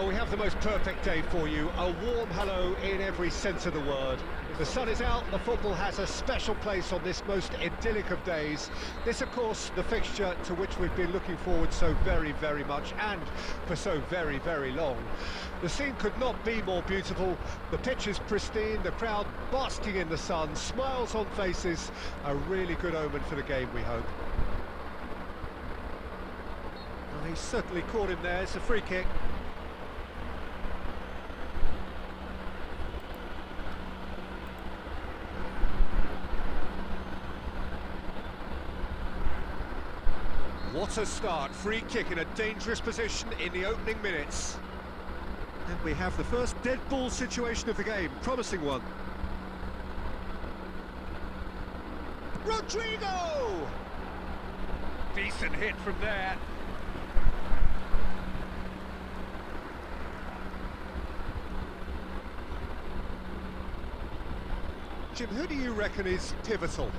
Well, we have the most perfect day for you. A warm hello in every sense of the word. The sun is out, the football has a special place on this most idyllic of days. This, of course, the fixture to which we've been looking forward so very, very much, and for so very, very long. The scene could not be more beautiful. The pitch is pristine, the crowd basking in the sun, smiles on faces. A really good omen for the game, we hope. Well, he's certainly caught him there. It's a free kick. What a start, free kick in a dangerous position in the opening minutes. And we have the first dead ball situation of the game, promising one. Rodrigo! Decent hit from there. Jim, who do you reckon is pivotal?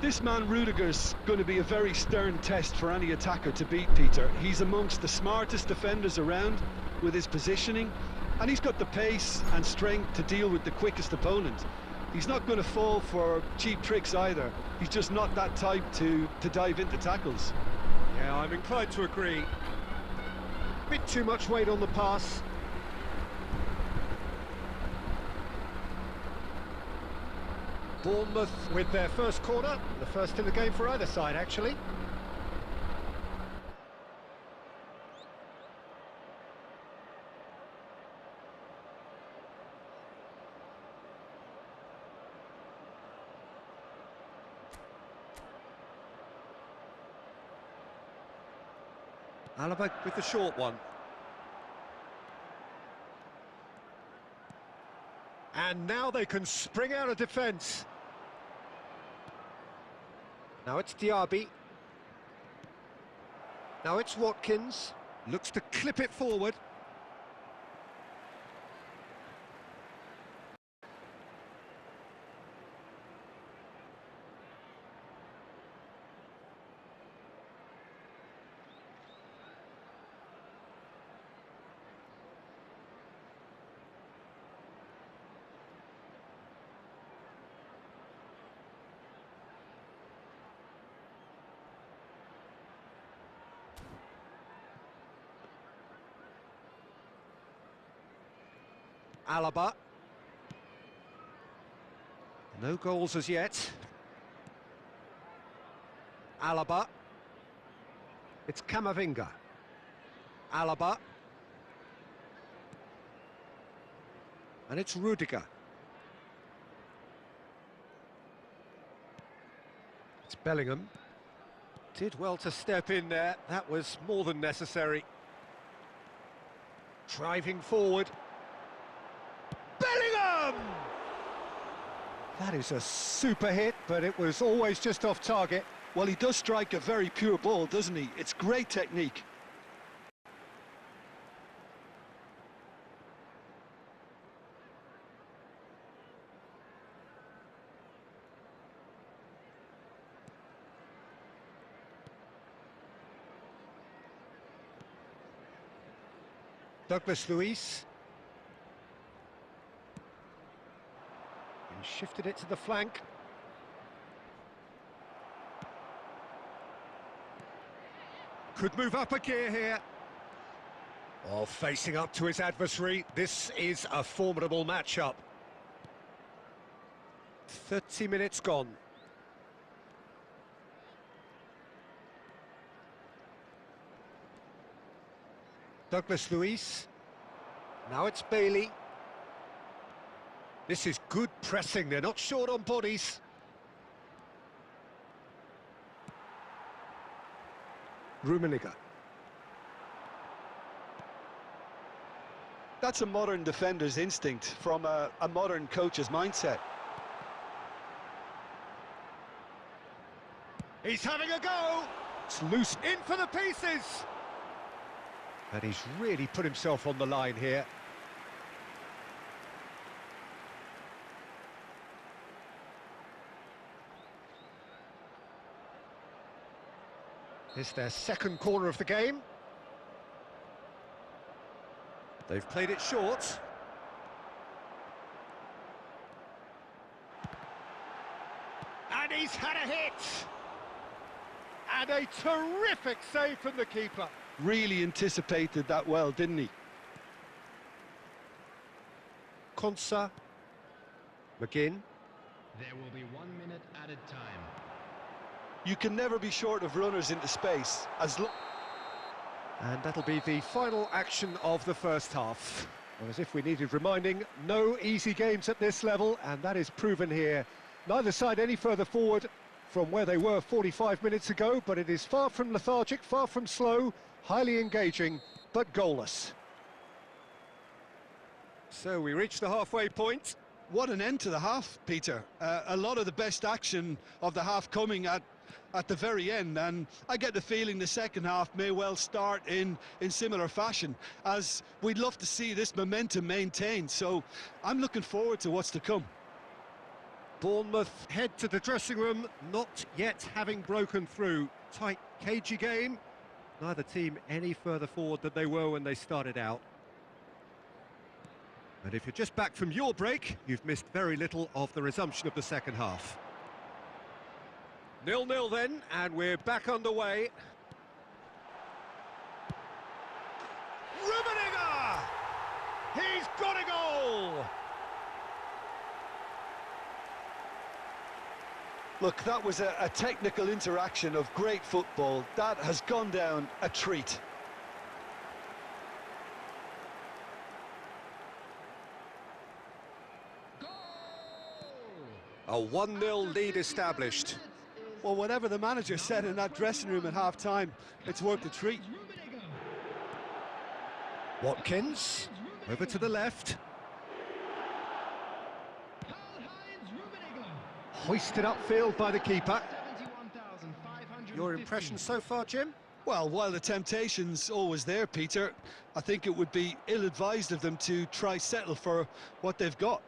This man Rudiger's going to be a very stern test for any attacker to beat, Peter. He's amongst the smartest defenders around with his positioning, and he's got the pace and strength to deal with the quickest opponent. He's not going to fall for cheap tricks either. He's just not that type to dive into tackles. Yeah, I'm inclined to agree. Bit too much weight on the pass. Bournemouth with their first corner, the first in the game for either side, actually. Alaba with the short one. And now they can spring out of defence. Now it's Diaby. Now it's Watkins. Looks to clip it forward. Alaba. No goals as yet. Alaba. It's Camavinga. Alaba. And it's Rudiger. It's Bellingham. Did well to step in there. That was more than necessary. Driving forward. Bellingham! That is a super hit, but it was always just off target. Well, he does strike a very pure ball, doesn't he? It's great technique. Douglas Luiz. Shifted it to the flank. Could move up a gear here. While facing up to his adversary, this is a formidable matchup. 30 minutes gone. Douglas Luiz. Now it's Bailey. This is good pressing, they're not short on bodies. Rummenigge. That's a modern defender's instinct from a modern coach's mindset. He's having a go! It's loose, in for the pieces! And he's really put himself on the line here. It's their second corner of the game. They've played it short. And he's had a hit! And a terrific save from the keeper. Really anticipated that well, didn't he? Konsa. McGinn. There will be 1 minute added time. You can never be short of runners into space. And that'll be the final action of the first half. Well, as if we needed reminding, no easy games at this level, and that is proven here. Neither side any further forward from where they were 45 minutes ago, but it is far from lethargic, far from slow, highly engaging, but goalless. So we reach the halfway point. What an end to the half, Peter. A lot of the best action of the half coming at the very end, and I get the feeling the second half may well start in similar fashion, as we'd love to see this momentum maintained, so I'm looking forward to what's to come. Bournemouth head to the dressing room, not yet having broken through. Tight, cagey game. Neither team any further forward than they were when they started out. And if you're just back from your break, you've missed very little of the resumption of the second half. 0-0 then, and we're back underway. Rummenigge! He's got a goal! Look, that was a technical interaction of great football. That has gone down a treat. A 1-0 lead established. Well, whatever the manager said in that dressing room at half-time, it's worth the treat. Watkins, over to the left. Hoisted upfield by the keeper. Your impression so far, Jim? Well, while the temptation's always there, Peter, I think it would be ill-advised of them to try settle for what they've got.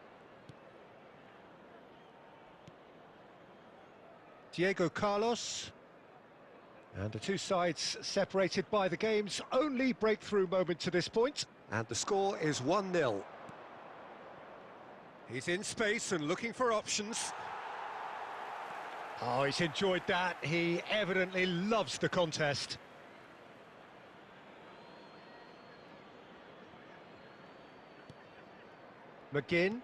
Diego Carlos. And the two sides separated by the game's only breakthrough moment to this point. And the score is 1-0. He's in space and looking for options. Oh, he's enjoyed that. He evidently loves the contest. McGinn.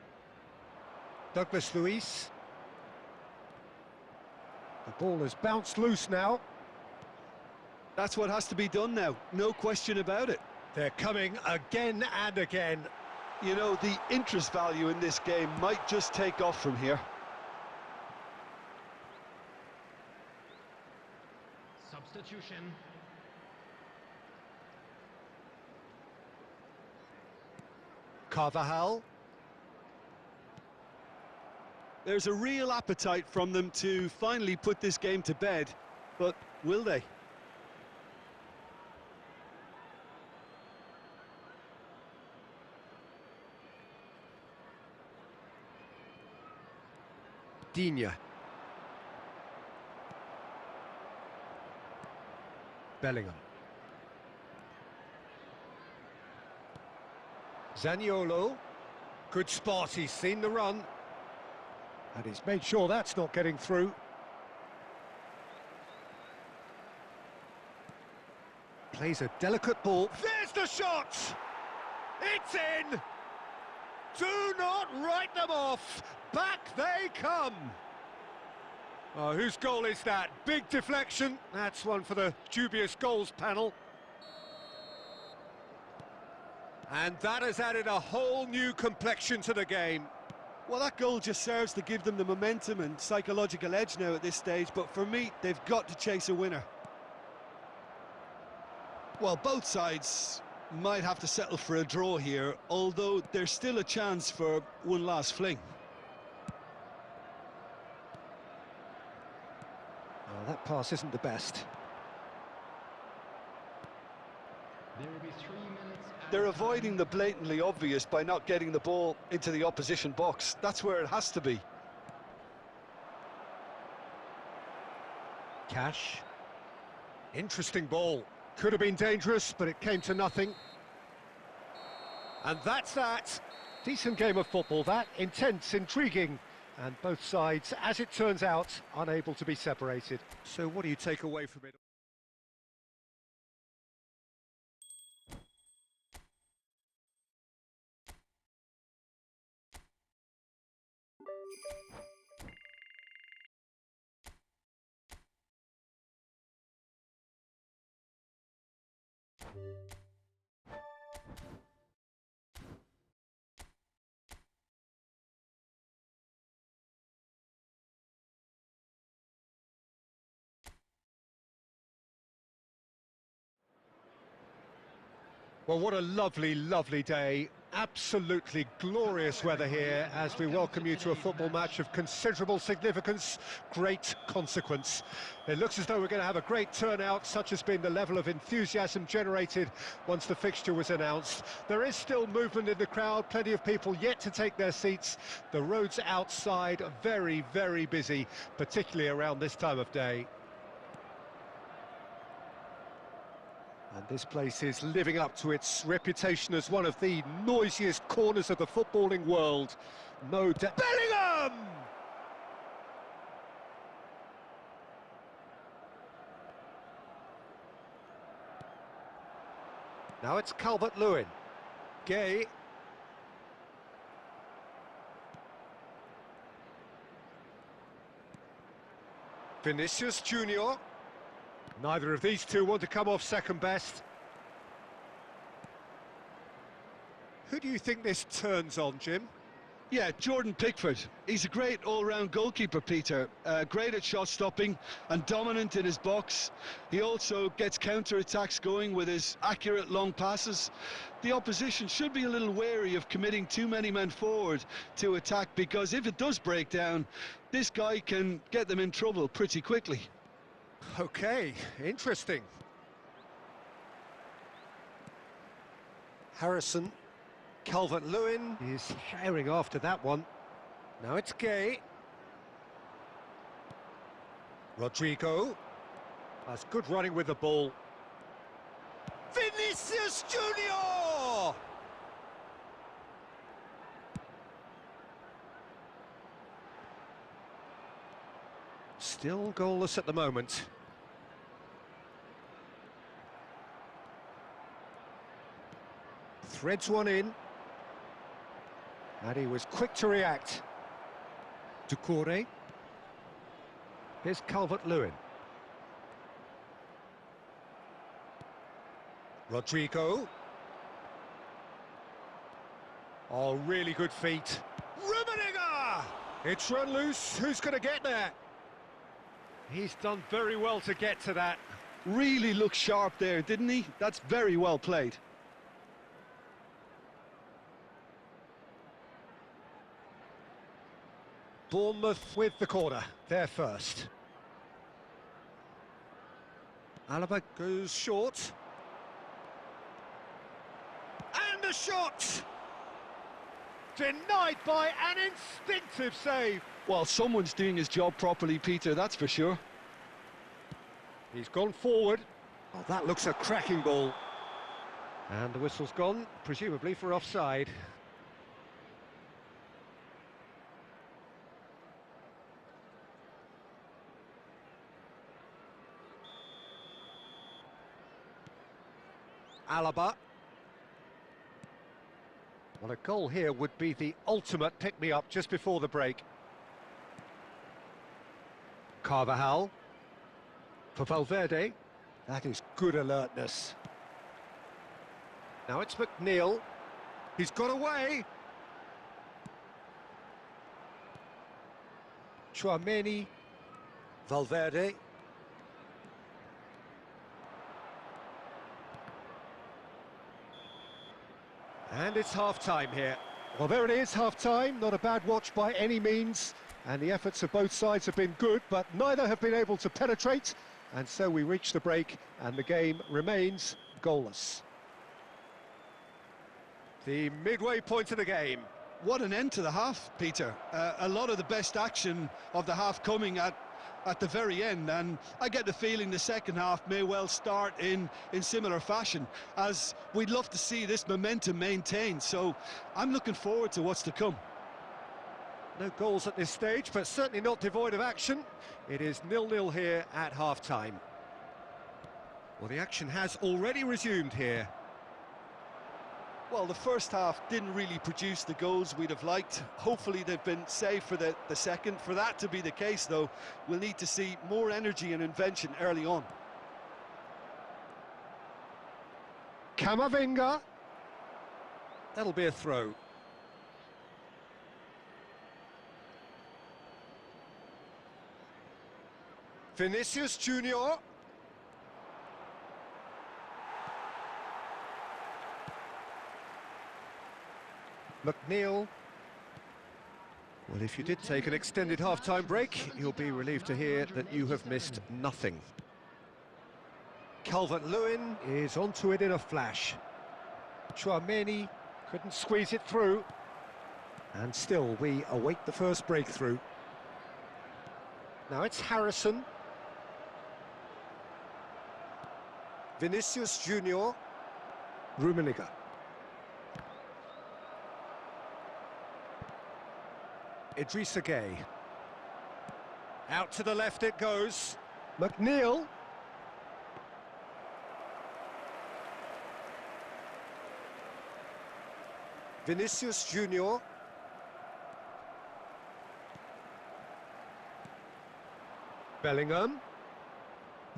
Douglas Luiz. The ball has bounced loose now. That's what has to be done now, no question about it. They're coming again and again. You know, the interest value in this game might just take off from here. Substitution. Carvajal. There's a real appetite from them to finally put this game to bed, but will they? Digne. Bellingham. Zaniolo. Good spot, he's seen the run. And he's made sure that's not getting through. Plays a delicate ball. There's the shot! It's in! Do not write them off! Back they come! Oh, whose goal is that? Big deflection. That's one for the dubious goals panel. And that has added a whole new complexion to the game. Well, that goal just serves to give them the momentum and psychological edge now at this stage, but for me, they've got to chase a winner. Well, both sides might have to settle for a draw here, although there's still a chance for one last fling. Oh, that pass isn't the best. There will be 3 minutes. They're avoiding the blatantly obvious by not getting the ball into the opposition box. That's where it has to be. Cash. Interesting ball. Could have been dangerous, but it came to nothing. And that's that. Decent game of football, that. Intense, intriguing. And both sides, as it turns out, unable to be separated. So what do you take away from it? Well, what a lovely, lovely day. Absolutely glorious weather here as we welcome you to a football match of considerable significance, great consequence. It looks as though we're going to have a great turnout, such has been the level of enthusiasm generated once the fixture was announced. There is still movement in the crowd, plenty of people yet to take their seats. The roads outside are very, very busy, particularly around this time of day. And this place is living up to its reputation as one of the noisiest corners of the footballing world. No doubt. Bellingham! Now it's Calvert-Lewin. Gay. Vinicius Junior. Neither of these two want to come off second best. Who do you think this turns on, Jim? Yeah, Jordan Pickford. He's a great all-round goalkeeper, Peter. Great at shot stopping and dominant in his box. He also gets counter-attacks going with his accurate long passes. The opposition should be a little wary of committing too many men forward to attack, because if it does break down, this guy can get them in trouble pretty quickly. Okay, interesting. Harrison, Calvert-Lewin is herring after that one. Now it's Gay. Rodrigo. That's good running with the ball. Vinicius Junior! Still goalless at the moment. Threads one in. And he was quick to react. Doucouré. Here's Calvert-Lewin. Rodrigo. Oh, really good feet. Rummenigge! It's run loose. Who's going to get there? He's done very well to get to that. Really looked sharp there, didn't he? That's very well played. Bournemouth with the corner, there first. Alaba goes short. And a shot! Denied by an instinctive save. Well, someone's doing his job properly, Peter, that's for sure. He's gone forward. Oh, that looks a cracking ball. And the whistle's gone, presumably for offside. Alaba. Well, a goal here would be the ultimate pick-me-up just before the break. Carvajal. For Valverde. That is good alertness. Now it's McNeil. He's got away. Tchouaméni. Valverde. And it's half-time here. Well, there it is, half-time. Not a bad watch by any means. And the efforts of both sides have been good, but neither have been able to penetrate. And so we reach the break, and the game remains goalless. The midway point of the game. What an end to the half, Peter. A lot of the best action of the half coming at at the very end, and I get the feeling the second half may well start in similar fashion, as we'd love to see this momentum maintained. So I'm looking forward to what's to come. No goals at this stage, but certainly not devoid of action. It is 0-0 here at half-time. Well, the action has already resumed here. Well, the first half didn't really produce the goals we'd have liked. Hopefully they've been saved for the second. For that to be the case, though, we'll need to see more energy and invention early on. Camavinga. That'll be a throw. Vinicius Junior. McNeil. Well, if you did take an extended half-time break, you'll be relieved to hear that you have missed nothing. Calvert-Lewin is onto it in a flash. Tchouaméni couldn't squeeze it through. And still, we await the first breakthrough. Now it's Harrison. Vinicius Junior. Rummenigge. Idrissa Gueye. Out to the left it goes. McNeil. Vinicius Junior. Bellingham.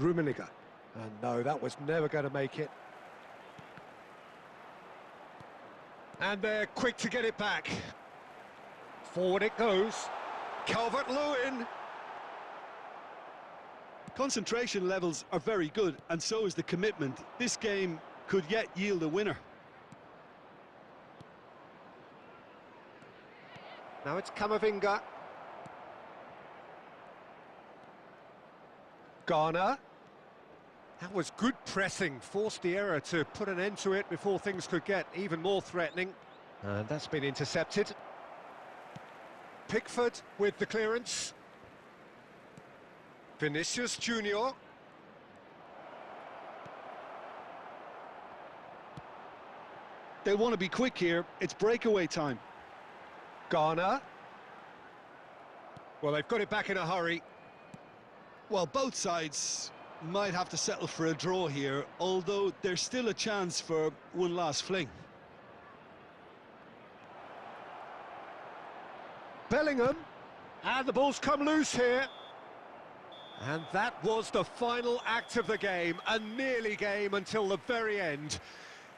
Rummenigge. And no, that was never going to make it. And they're quick to get it back. Forward it goes. Calvert-Lewin. Concentration levels are very good, and so is the commitment. This game could yet yield a winner. Now it's Camavinga. Garner. That was good pressing, forced the error to put an end to it before things could get even more threatening. And that's been intercepted. Pickford with the clearance. Vinicius Junior. They want to be quick here. It's breakaway time. Garner. Well, they've got it back in a hurry. Well, both sides might have to settle for a draw here, although there's still a chance for one last fling. Bellingham. And the ball's come loose here. And that was the final act of the game, a nearly game until the very end.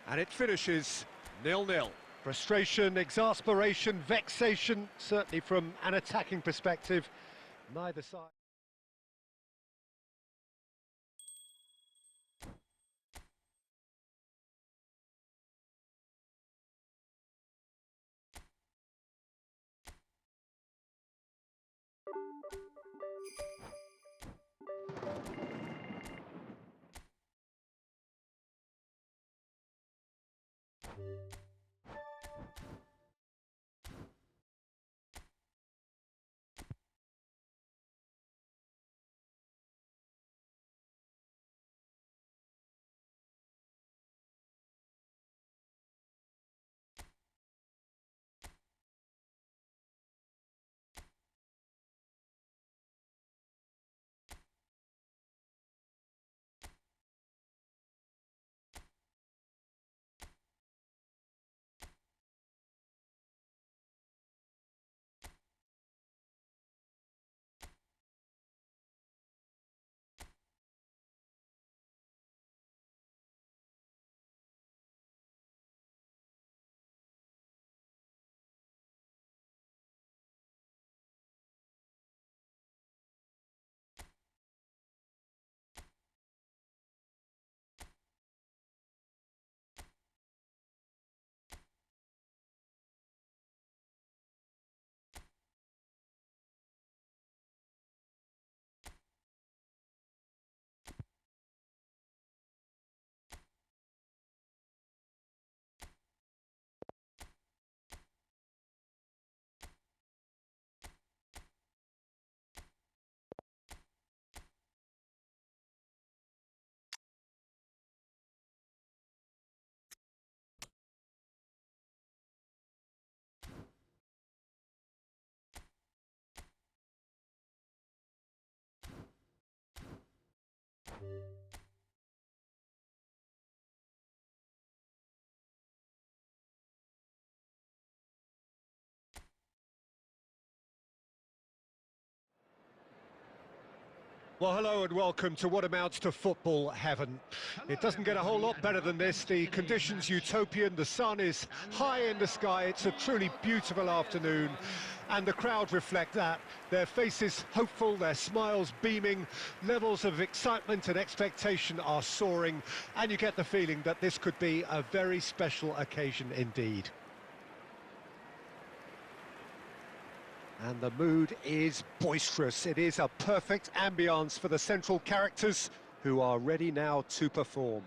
And it finishes 0-0. Frustration, exasperation, vexation, certainly from an attacking perspective, neither side. Well, hello and welcome to what amounts to football heaven. It doesn't get a whole lot better than this. The conditions utopian, the sun is high in the sky, it's a truly beautiful afternoon, and the crowd reflect that. Their faces hopeful, their smiles beaming, levels of excitement and expectation are soaring, and you get the feeling that this could be a very special occasion indeed. And the mood is boisterous. It is a perfect ambience for the central characters who are ready now to perform.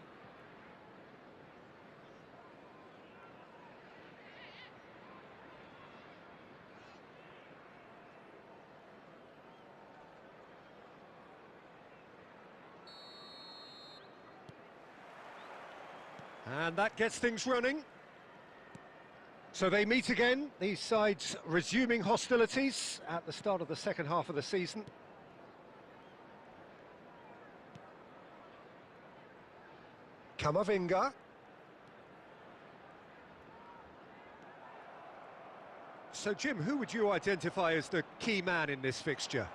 And that gets things running. So they meet again, these sides resuming hostilities at the start of the second half of the season. Camavinga. So Jim, who would you identify as the key man in this fixture?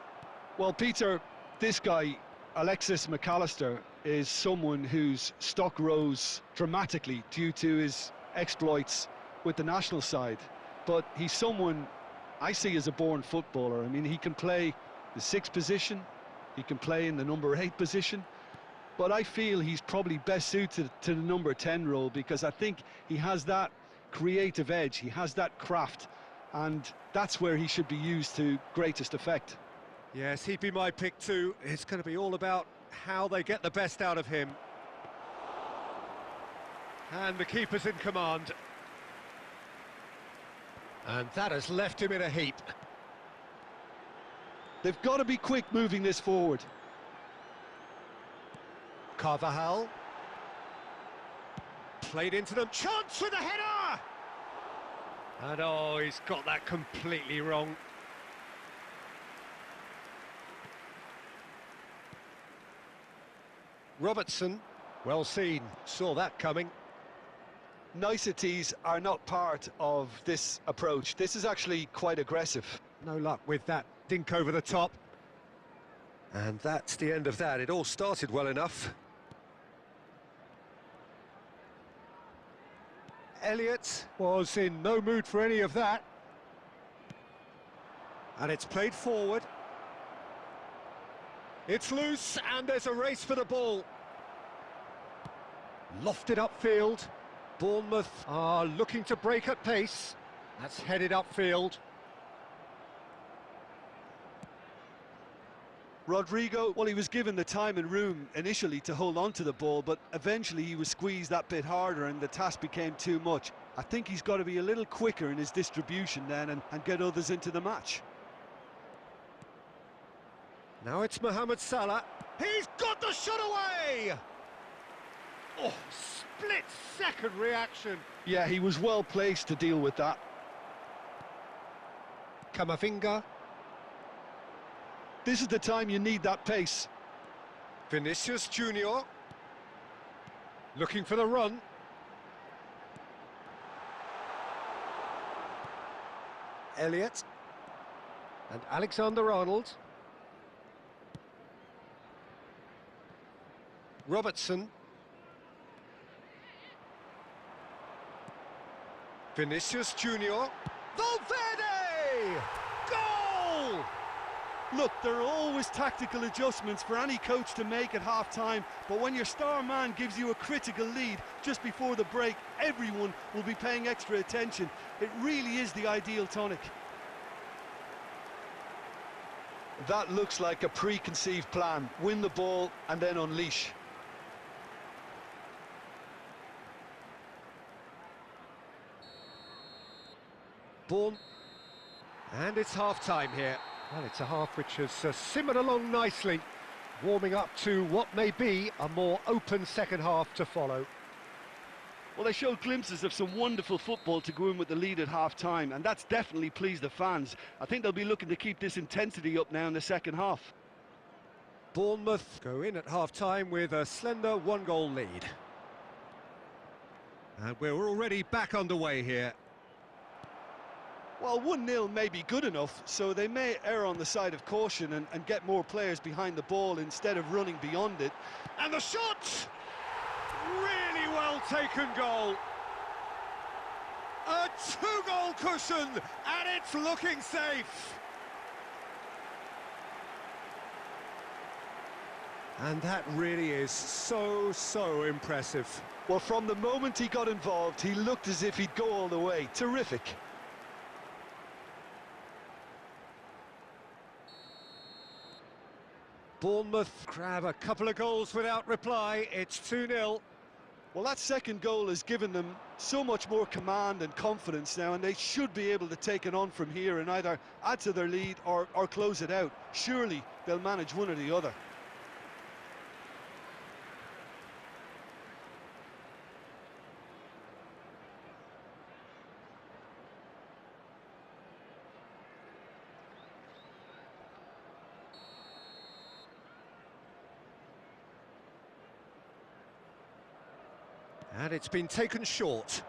Well, Peter, this guy, Alexis McAllister, is someone whose stock rose dramatically due to his exploits with the national side, but he's someone I see as a born footballer. I mean, he can play the 6th position, he can play in the number 8 position, but I feel he's probably best suited to the number 10 role because I think he has that creative edge, he has that craft, and that's where he should be used to greatest effect. Yes, he'd be my pick too. It's going to be all about how they get the best out of him. And the keeper's in command. And that has left him in a heap. They've got to be quick moving this forward. Carvajal. Played into them. Chance with a header! And oh, he's got that completely wrong. Robertson. Well seen. Saw that coming. Niceties are not part of this approach. This is actually quite aggressive. No luck with that dink over the top. And that's the end of that. It all started well enough. Elliott was in no mood for any of that. And it's played forward. It's loose and there's a race for the ball. Lofted upfield. Bournemouth are looking to break at pace. That's headed upfield. Rodrigo, well, he was given the time and room initially to hold on to the ball, but eventually he was squeezed that bit harder and the task became too much. I think he's got to be a little quicker in his distribution then and get others into the match. Now it's Mohamed Salah. He's got the shot away! Oh, split-second reaction. Yeah, he was well placed to deal with that. Camavinga. This is the time you need that pace. Vinicius Junior. Looking for the run. Elliott. And Alexander-Arnold. Robertson. Vinicius Junior. Valverde! Goal! Look, there are always tactical adjustments for any coach to make at half-time, but when your star man gives you a critical lead just before the break, everyone will be paying extra attention. It really is the ideal tonic. That looks like a preconceived plan. Win the ball and then unleash. Bourne. And it's half-time here. Well, it's a half which has simmered along nicely, warming up to what may be a more open second half to follow. Well, they showed glimpses of some wonderful football to go in with the lead at half-time, and that's definitely pleased the fans. I think they'll be looking to keep this intensity up now in the second half. Bournemouth go in at half-time with a slender one-goal lead. And we're already back underway here. Well, 1-0 may be good enough, so they may err on the side of caution and get more players behind the ball instead of running beyond it. And the shot! Really well taken goal. A two-goal cushion, and it's looking safe. And that really is so impressive. Well, from the moment he got involved, he looked as if he'd go all the way. Terrific. Bournemouth grab a couple of goals without reply. It's 2-0. Well, that second goal has given them so much more command and confidence now, and they should be able to take it on from here and either add to their lead or close it out. Surely they'll manage one or the other. And it's been taken short.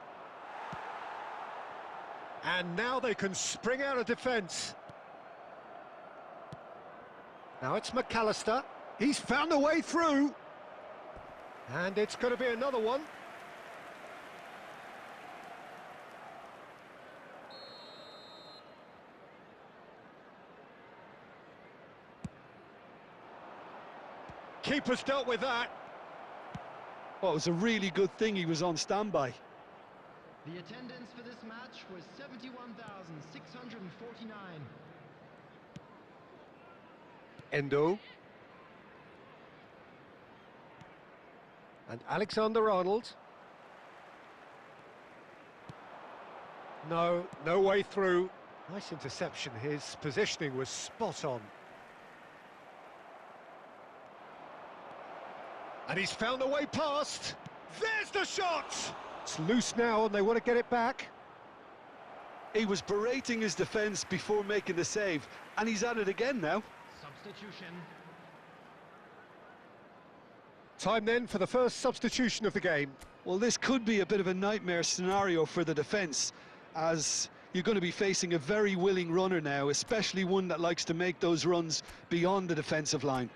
And now they can spring out of defence. Now it's McAllister. He's found a way through. And it's going to be another one. Keeper's dealt with that. Well, it was a really good thing he was on standby. The attendance for this match was 71,649. Endo. And Alexander-Arnold. No way through. Nice interception. His positioning was spot on. And he's found a way past. There's the shot! It's loose now and they want to get it back. He was berating his defence before making the save, and he's at it again now. Substitution. Time then for the first substitution of the game. Well, this could be a bit of a nightmare scenario for the defence, as you're going to be facing a very willing runner now, especially one that likes to make those runs beyond the defensive line.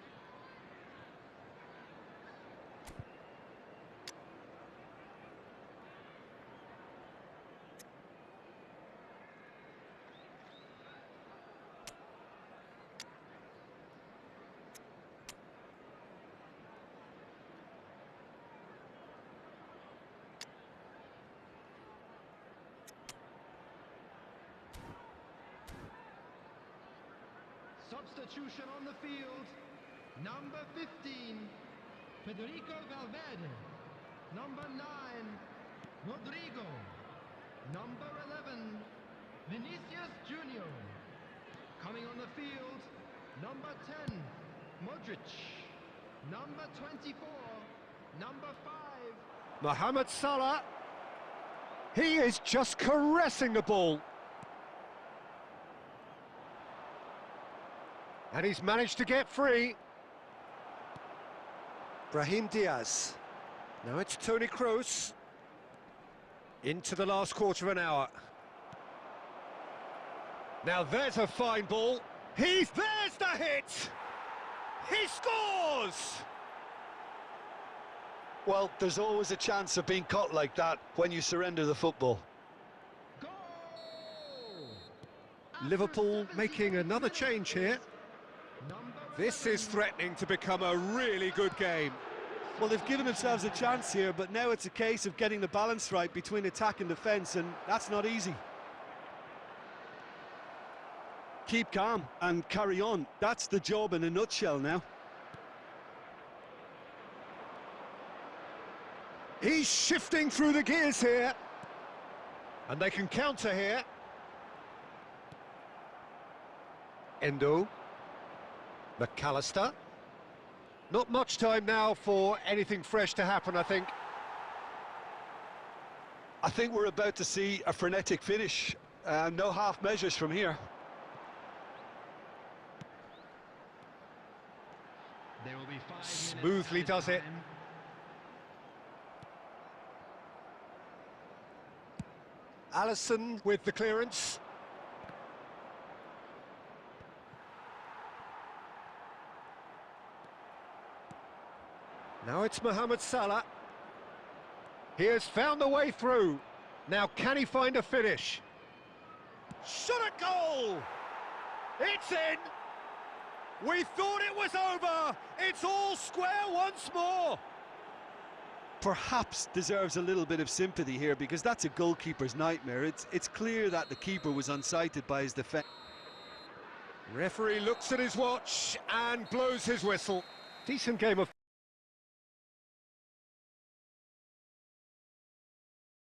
Substitution on the field. Number 15, Federico Valverde. Number 9, Rodrigo. Number 11, Vinicius Junior. Coming on the field, number 10, Modric. Number 24, number 5. Mohamed Salah. He is just caressing the ball. And he's managed to get free. Brahim Diaz. Now it's Toni Kroos. Into the last quarter of an hour. Now there's a fine ball. There's the hit! He scores! Well, there's always a chance of being caught like that when you surrender the football. Goal! Liverpool making another change here. This is threatening to become a really good game. Well, they've given themselves a chance here, but now it's a case of getting the balance right between attack and defence, and that's not easy. Keep calm and carry on. That's the job in a nutshell now. He's shifting through the gears here. And they can counter here. Endo. McAllister. Not much time now for anything fresh to happen, I think. I think we're about to see a frenetic finish. No half measures from here. Smoothly does it. Alisson with the clearance. Now it's Mohamed Salah. He has found the way through. Now can he find a finish? Shot at goal! It's in! We thought it was over! It's all square once more! Perhaps deserves a little bit of sympathy here, because that's a goalkeeper's nightmare. It's clear that the keeper was unsighted by his defence. Referee looks at his watch and blows his whistle. Decent game of